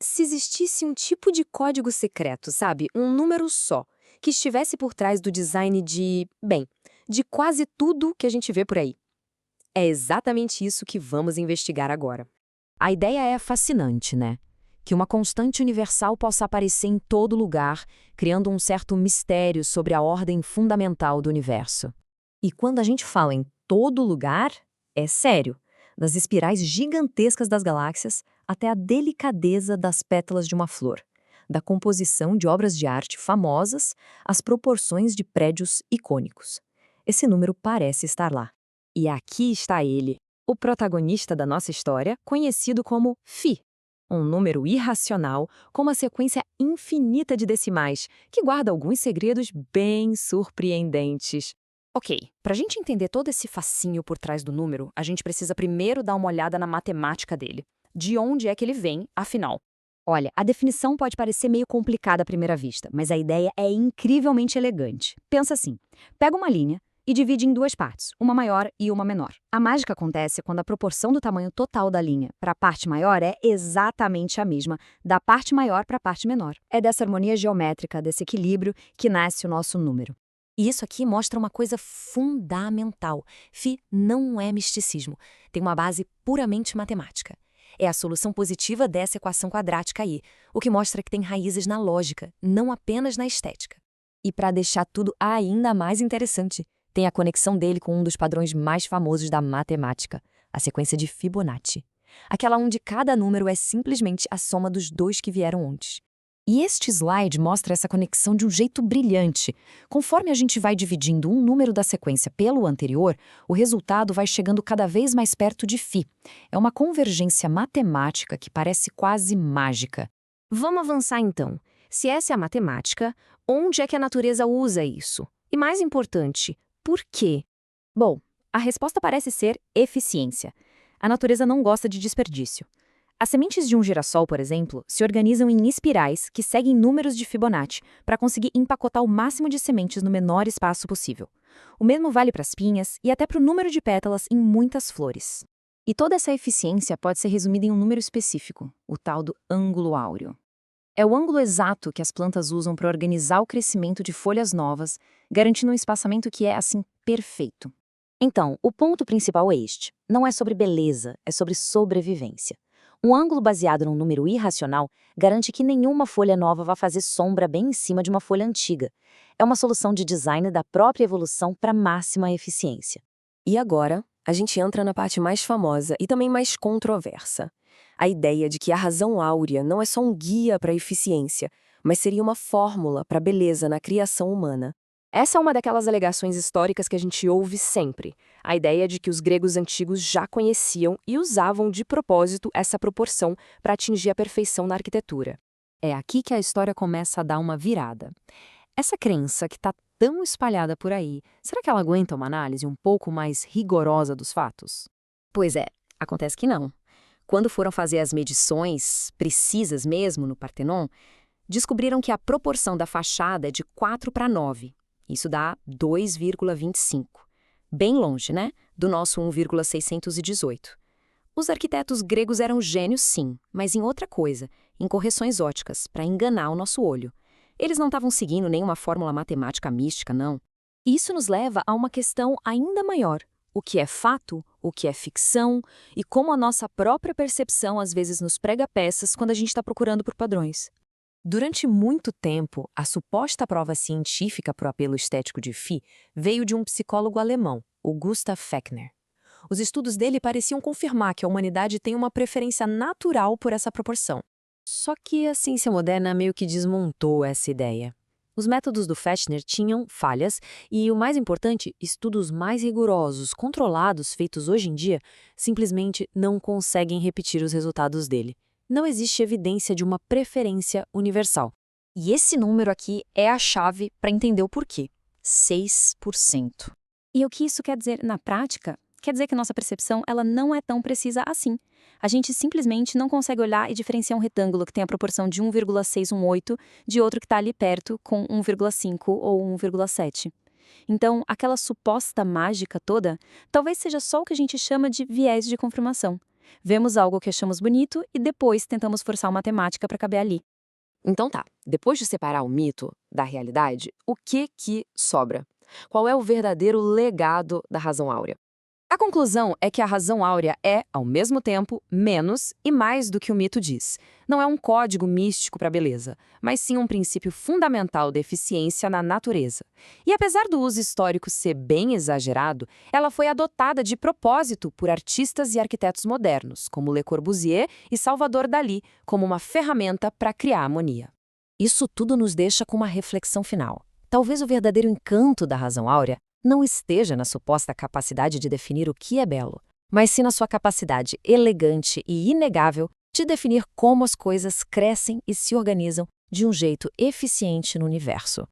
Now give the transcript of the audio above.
se existisse um tipo de código secreto, sabe? Um número só, que estivesse por trás do design de quase tudo que a gente vê por aí. É exatamente isso que vamos investigar agora. A ideia é fascinante, né? Que uma constante universal possa aparecer em todo lugar, criando um certo mistério sobre a ordem fundamental do universo. E quando a gente fala em todo lugar, é sério. Das espirais gigantescas das galáxias até a delicadeza das pétalas de uma flor. Da composição de obras de arte famosas às proporções de prédios icônicos. Esse número parece estar lá. E aqui está ele, o protagonista da nossa história, conhecido como Φ. Um número irracional com uma sequência infinita de decimais, que guarda alguns segredos bem surpreendentes. Ok, para a gente entender todo esse fascínio por trás do número, a gente precisa primeiro dar uma olhada na matemática dele. De onde é que ele vem, afinal? Olha, a definição pode parecer meio complicada à primeira vista, mas a ideia é incrivelmente elegante. Pensa assim, pega uma linha e divide em duas partes, uma maior e uma menor. A mágica acontece quando a proporção do tamanho total da linha para a parte maior é exatamente a mesma da parte maior para a parte menor. É dessa harmonia geométrica, desse equilíbrio, que nasce o nosso número. E isso aqui mostra uma coisa fundamental. Φ não é misticismo, tem uma base puramente matemática. É a solução positiva dessa equação quadrática aí, o que mostra que tem raízes na lógica, não apenas na estética. E para deixar tudo ainda mais interessante, tem a conexão dele com um dos padrões mais famosos da matemática, a sequência de Fibonacci. Aquela onde cada número é simplesmente a soma dos dois que vieram antes. E este slide mostra essa conexão de um jeito brilhante. Conforme a gente vai dividindo um número da sequência pelo anterior, o resultado vai chegando cada vez mais perto de Φ. É uma convergência matemática que parece quase mágica. Vamos avançar então. Se essa é a matemática, onde é que a natureza usa isso? E mais importante, por quê? Bom, a resposta parece ser eficiência. A natureza não gosta de desperdício. As sementes de um girassol, por exemplo, se organizam em espirais que seguem números de Fibonacci para conseguir empacotar o máximo de sementes no menor espaço possível. O mesmo vale para as pinhas e até para o número de pétalas em muitas flores. E toda essa eficiência pode ser resumida em um número específico, o tal do ângulo áureo. É o ângulo exato que as plantas usam para organizar o crescimento de folhas novas, garantindo um espaçamento que é, assim, perfeito. Então, o ponto principal é este. Não é sobre beleza, é sobre sobrevivência. Um ângulo baseado num número irracional garante que nenhuma folha nova vá fazer sombra bem em cima de uma folha antiga. É uma solução de design da própria evolução para máxima eficiência. E agora, a gente entra na parte mais famosa e também mais controversa. A ideia de que a razão áurea não é só um guia para a eficiência, mas seria uma fórmula para a beleza na criação humana. Essa é uma daquelas alegações históricas que a gente ouve sempre. A ideia de que os gregos antigos já conheciam e usavam de propósito essa proporção para atingir a perfeição na arquitetura. É aqui que a história começa a dar uma virada. Essa crença que está tão espalhada por aí, será que ela aguenta uma análise um pouco mais rigorosa dos fatos? Pois é, acontece que não. Quando foram fazer as medições precisas mesmo no Partenon, descobriram que a proporção da fachada é de 4:9. Isso dá 2,25. Bem longe, né? Do nosso 1,618. Os arquitetos gregos eram gênios, sim, mas em outra coisa, em correções óticas, para enganar o nosso olho. Eles não estavam seguindo nenhuma fórmula matemática mística, não. Isso nos leva a uma questão ainda maior. O que é fato, o que é ficção e como a nossa própria percepção às vezes nos prega peças quando a gente está procurando por padrões. Durante muito tempo, a suposta prova científica para o apelo estético de Φ veio de um psicólogo alemão, o Gustav Fechner. Os estudos dele pareciam confirmar que a humanidade tem uma preferência natural por essa proporção. Só que a ciência moderna meio que desmontou essa ideia. Os métodos do Fechner tinham falhas e, o mais importante, estudos mais rigorosos, controlados, feitos hoje em dia, simplesmente não conseguem repetir os resultados dele. Não existe evidência de uma preferência universal. E esse número aqui é a chave para entender o porquê. 6%. E o que isso quer dizer na prática? Quer dizer que a nossa percepção ela não é tão precisa assim. A gente simplesmente não consegue olhar e diferenciar um retângulo que tem a proporção de 1,618 de outro que está ali perto com 1,5 ou 1,7. Então, aquela suposta mágica toda, talvez seja só o que a gente chama de viés de confirmação. Vemos algo que achamos bonito e depois tentamos forçar uma temática para caber ali. Então tá, depois de separar o mito da realidade, o que sobra? Qual é o verdadeiro legado da razão áurea? A conclusão é que a razão áurea é, ao mesmo tempo, menos e mais do que o mito diz. Não é um código místico para a beleza, mas sim um princípio fundamental da eficiência na natureza. E apesar do uso histórico ser bem exagerado, ela foi adotada de propósito por artistas e arquitetos modernos, como Le Corbusier e Salvador Dalí, como uma ferramenta para criar harmonia. Isso tudo nos deixa com uma reflexão final. Talvez o verdadeiro encanto da razão áurea não esteja na suposta capacidade de definir o que é belo, mas sim na sua capacidade elegante e inegável de definir como as coisas crescem e se organizam de um jeito eficiente no universo.